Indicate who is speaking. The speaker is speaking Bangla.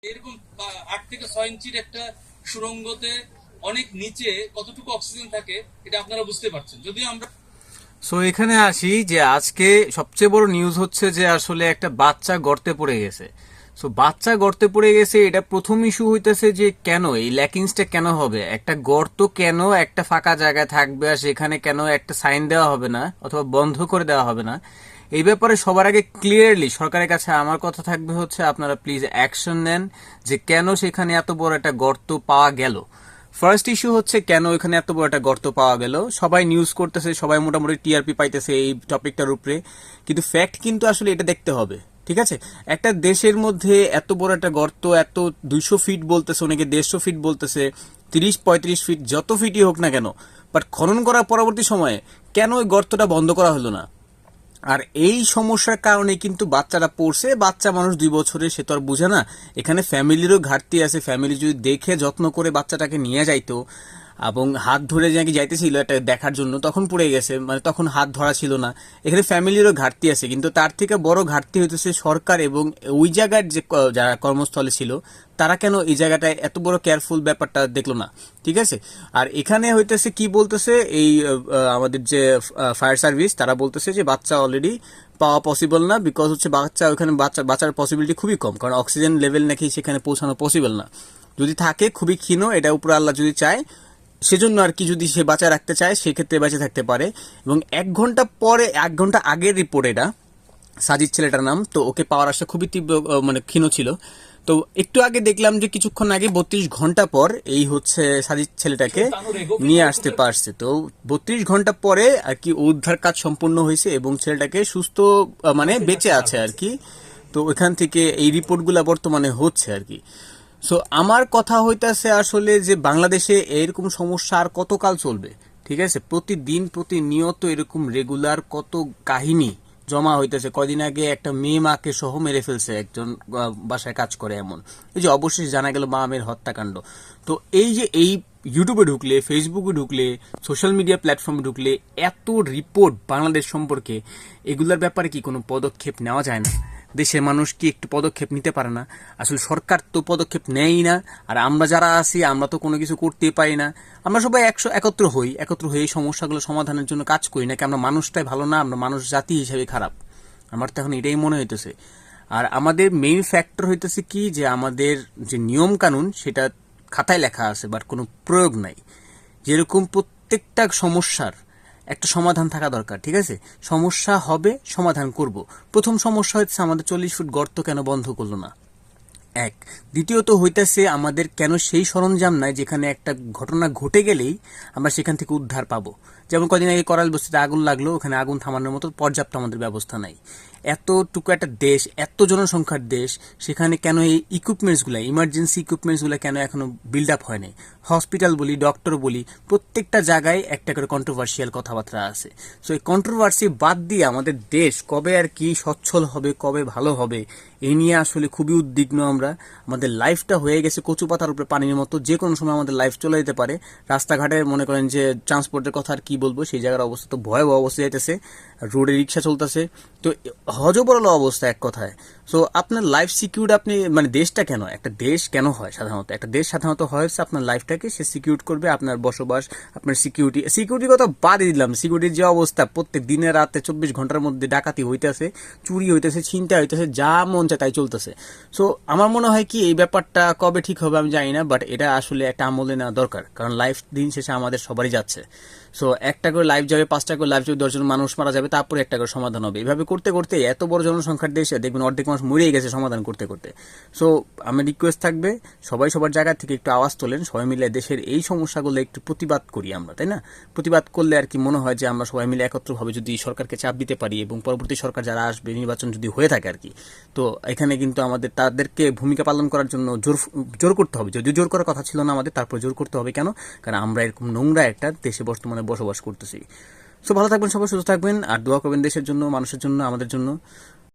Speaker 1: এরকম 8 থেকে 6 ইঞ্চির একটা সুড়ঙ্গতে অনেক নিচে কতটুকু অক্সিজেন থাকে এটা আপনারা বুঝতে পারছেন। যদিও আমরা
Speaker 2: সো এখানে আসি যে আজকে সবচেয়ে বড় নিউজ হচ্ছে যে আসলে একটা বাচ্চা গর্তে পড়ে গেছে। সো বাচ্চা গর্তে পড়ে গেছে, এটা প্রথম ইস্যু হইতেছে যে কেন এই ল্যাকিংসটা কেন হবে, একটা গর্ত কেন একটা ফাঁকা জায়গায় থাকবে আর সেখানে কেন একটা সাইন দেওয়া হবে না অথবা বন্ধ করে দেওয়া হবে না। এই ব্যাপারে সবার আগে ক্লিয়ারলি সরকারের কাছে আমার কথা থাকবে হচ্ছে আপনারা প্লিজ অ্যাকশন নেন যে কেন সেখানে এত বড় একটা গর্ত পাওয়া গেল। ফার্স্ট ইস্যু হচ্ছে কেন এখানে এত বড় একটা গর্ত পাওয়া গেল, সবাই নিউজ করতেছে, সবাই মোটামুটি টিআরপি পাইতেছে এই টপিকটার উপরে, কিন্তু ফ্যাক্ট কিন্তু আসলে এটা দেখতে হবে। ঠিক আছে, একটা দেশের মধ্যে এত বড় একটা গর্ত, এত 200 ফিট বলতেছে, অনেকে 150 ফিট বলতেছে, 30-35 ফিট, যত ফিটই হোক না কেন, বাট খনন করার পরবর্তী সময়ে কেন ওই গর্তটা বন্ধ করা হলো না? আর এই সমস্যার কারণে কিন্তু বাচ্চারা পড়ছে, বাচ্চা মানুষ 2 বছরে, সে তো আর বুঝে না। এখানে ফ্যামিলিরও ঘাটতি আছে, ফ্যামিলি যদি দেখে যত্ন করে বাচ্চাটাকে নিয়ে যাইতো এবং হাত ধরে নাকি যাইতেছিল এটা দেখার জন্য, তখন পড়ে গেছে, মানে তখন হাত ধরা ছিল না। এখানে ফ্যামিলিরও ঘাটতি আছে, কিন্তু তার থেকে বড় ঘাটতি হইতেছে সরকার এবং ওই জায়গার যে যারা কর্মস্থলে ছিল তারা কেন এই জায়গাটায় এত বড় কেয়ারফুল ব্যাপারটা দেখলো না। ঠিক আছে, আর এখানে হইতেছে কি বলতেছে এই আমাদের যে ফায়ার সার্ভিস, তারা বলতেছে যে বাচ্চা অলরেডি পাওয়া পসিবল না, বিকজ হচ্ছে বাচ্চা ওখানে বাঁচার পসিবিলিটি খুবই কম, কারণ অক্সিজেন লেভেল নাকি সেখানে পৌঁছানো পসিবল না। যদি থাকে খুবই ক্ষীণ, এটা উপরে আল্লাহ যদি চায়, সেজন্য আর কি, যদি সে বাঁচা রাখতে চায় সেক্ষেত্রে বেঁচে থাকতে পারে। এবং 1 ঘন্টা পরে, 1 ঘন্টা আগের রিপোর্ট এটা, সাজিদ ছেলেটার নাম, তো ওকে পাওয়ার আশা খুবই তীব্র, মানে ক্ষীণ ছিল। তো একটু আগে দেখলাম যে কিছুক্ষণ আগে 32 ঘন্টা পর এই হচ্ছে সাজিদ ছেলেটাকে নিয়ে আসতে পারছে। তো 32 ঘন্টা পরে আর কি উদ্ধার কাজ সম্পূর্ণ হয়েছে এবং ছেলেটাকে সুস্থ, মানে বেঁচে আছে আর কি। তো ওইখান থেকে এই রিপোর্টগুলো বর্তমানে হচ্ছে আর কি। সো আমার কথা হইতাছে আসলে যে বাংলাদেশে এরকম সমস্যা আর কতকাল চলবে? ঠিক আছে, প্রতিদিন প্রতিনিয়ত এরকম রেগুলার কত কাহিনী জমা হইতেছে। কদিন আগে একটা মেয়ে মাকে সহ মেরে ফেলছে একজন, বাসায় কাজ করে এমন। এই যে অবশেষে জানা গেল মা মেয়ের হত্যাকাণ্ড। তো এই যে এই ইউটিউবে ঢুকলে, ফেসবুকে ঢুকলে, সোশ্যাল মিডিয়া প্ল্যাটফর্মে ঢুকলে এত রিপোর্ট বাংলাদেশ সম্পর্কে, এগুলোর ব্যাপারে কি কোনো পদক্ষেপ নেওয়া যায় না? দেশের মানুষ কি একটু পদক্ষেপ নিতে পারে না? আসলে সরকার তো পদক্ষেপ নেয়ই না, আর আমরা যারা আছি আমরা তো কোনো কিছু করতেই পারি না। আমরা সবাই একত্র হয়ে এই সমস্যাগুলো সমাধানের জন্য কাজ করি, নাকি আমরা মানুষটাই ভালো না, আমরা মানুষ জাতি হিসেবে খারাপ? আমার তো এখন এটাই মনে হইতেছে। আর আমাদের মেইন ফ্যাক্টর হইতেছে কি, যে আমাদের যে নিয়ম কানুন সেটা খাতায় লেখা আছে, বাট কোনো প্রয়োগ নাই। যেরকম প্রত্যেকটা সমস্যার একটা সমাধান থাকা দরকার। ঠিক আছে, সমস্যা হবে, সমাধান করব। প্রথম সমস্যা হচ্ছে আমাদের 40 ফুট গর্ত কেন বন্ধ করলো না, এক। দ্বিতীয়ত হইতেছে আমাদের কেন সেই সরঞ্জাম নাই যেখানে একটা ঘটনা ঘটে গেলেই আমরা সেখান থেকে উদ্ধার পাবো। যেমন কদিন আগে করাল বস্তিতে আগুন লাগলো, ওখানে আগুন থামানোর মতো পর্যাপ্ত আমাদের ব্যবস্থা নাই। এতটুকু একটা দেশ, এত জনসংখ্যার দেশ, সেখানে কেন এই ইকুইপমেন্টসগুলো, ইমার্জেন্সি ইকুইপমেন্টসগুলো কেন এখনো বিল্ড আপ হয় নাই? হসপিটাল বলি, ডক্টর বলি, প্রত্যেকটা জায়গায় একটা করে কন্ট্রোভার্সিয়াল কথাবার্তা আছে। সো এই কন্ট্রোভার্সি বাদ দিয়ে আমাদের দেশ কবে আর কি সচ্ছল হবে, কবে ভালো হবে, এই নিয়ে আসলে খুবই উদ্বিগ্ন আমরা। আমাদের লাইফটা হয়ে গেছে কচু পাতার উপরে পানির মতো, যে কোনো সময় আমাদের লাইফ চলে যেতে পারে। রাস্তাঘাটে মনে করেন যে ট্রান্সপোর্টের কথা আর কি বলবো, সেই জায়গার অবস্থা তো ভয়াবহ অবস্থা যাইতেছে, রোডে রিক্সা চলতেছে, তো হজবরল অবস্থা এক কথায়। সো আপনার লাইফ সিকিউর, আপনি মানে দেশটা কেন, একটা দেশ কেন হয় সাধারণত, একটা দেশ সাধারণত হয় হচ্ছে আপনার লাইফটাকে সে সিকিউর করবে, আপনার বসবাস, আপনার সিকিউরিটির কথা বাদই দিলাম, সিকিউরিটির যে অবস্থা, প্রত্যেক দিনে রাতে 24 ঘন্টার মধ্যে ডাকাতি হইতেছে, চুরি হইতেছে, ছিনতাই হইতেছে, যা মন চায় তাই চলতেছে। সো আমার মনে হয় কি এই ব্যাপারটা কবে ঠিক হবে আমি জানি না, বাট এটা আসলে একটা আমলে নেওয়া দরকার, কারণ লাইফ দিন শেষে আমাদের সবারই যাচ্ছে। সো একটা করে লাইফ যাবে, 5টা করে লাইফ যাবে, 10 জন মানুষ মারা যাবে, তারপরে একটা করে সমাধান হবে। এভাবে করতে করতে এত বড় জনসংখ্যার দেশে দেখবেন অর্ধেক মানুষ মরেই গেছে সমাধান করতে করতে। সো আমার রিকোয়েস্ট থাকবে, সবাই সবার জায়গা থেকে একটু আওয়াজ তোলেন, সবাই মিলে দেশের এই সমস্যাগুলো একটু প্রতিবাদ করি আমরা, তাই না? প্রতিবাদ করলে আর কি মনে হয় যে আমরা সবাই মিলে একত্রভাবে যদি সরকারকে চাপ দিতে পারি এবং পরবর্তী সরকার যারা আসবে, নির্বাচন যদি হয়ে থাকে আর কি, তো এখানে কিন্তু আমাদের তাদেরকে ভূমিকা পালন করার জন্য জোর করতে হবে। যদিও জোর করার কথা ছিল না আমাদের, তারপর জোর করতে হবে। কেন? কারণ আমরা এরকম নোংরা একটা দেশে বর্তমানে বসবাস করতেছি। সো ভালো থাকবেন সবাই, সুস্থ থাকবেন, আর দোয়া করবেন দেশের জন্য, মানুষের জন্য, আমাদের জন্য।